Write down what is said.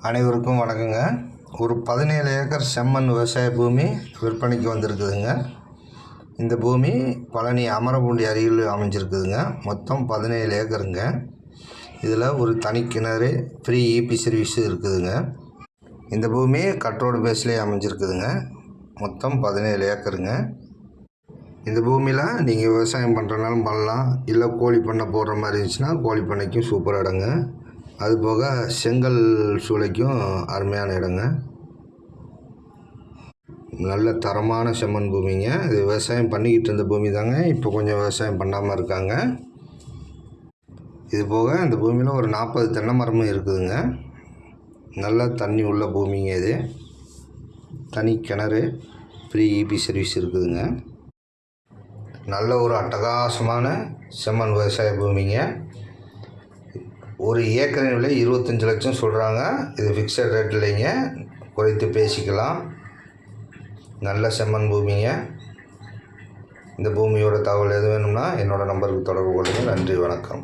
அனைவருக்கும் வணக்கங்க. ஒரு 17 ஏக்கர் செம்மண் விவசாய பூமி விற்பனைக்கு வந்திருக்குதுங்க. இந்த பூமி பழனி அமரபூண்டி அருகில் அமைஞ்சிருக்குதுங்க. மொத்தம் 17 ஏக்கருங்க. இதில் ஒரு தனி கிணறு, ஃப்ரீ ஈபி சர்வீஸ் இருக்குதுங்க. இந்த பூமி கட்ரோடு பேஸ்லேயே அமைஞ்சிருக்குதுங்க. மொத்தம் 17 ஏக்கருங்க. இந்த பூமியில் நீங்கள் விவசாயம் பண்ணுறனாலும் பண்ணலாம், இல்லை கோழி பண்ணை போடுற மாதிரி இருந்துச்சுன்னா கோழி பண்ணைக்கும் சூப்பர் இடங்க. அதுபோக செங்கல் சூளைக்கும் அருமையான இடங்க. நல்ல தரமான செம்மண் பூமிங்க. இது விவசாயம் பண்ணிக்கிட்டு இருந்த பூமி தாங்க. இப்போ கொஞ்சம் விவசாயம் பண்ணாமல் இருக்காங்க. இது போக இந்த பூமியில் ஒரு 40 தென்னை மரமும் இருக்குதுங்க. நல்ல தண்ணி உள்ள பூமிங்க. இது தனி கிணறு, ஃப்ரீ ஈபி சர்வீஸ் இருக்குதுங்க. நல்ல ஒரு அட்டகாசமான செம்மண் விவசாய பூமிங்க. ஒரு ஏக்கரின் விலை 25 லட்சம் சொல்கிறாங்க. இது ஃபிக்ஸட் ரேட் இல்லைங்க, குறைத்து பேசிக்கலாம். நல்ல செம்மண் பூமிங்க. இந்த பூமியோட தகவல் எது வேணும்னா என்னோடய நம்பருக்கு தொடர்பு கொள்ளுங்கள். நன்றி, வணக்கம்.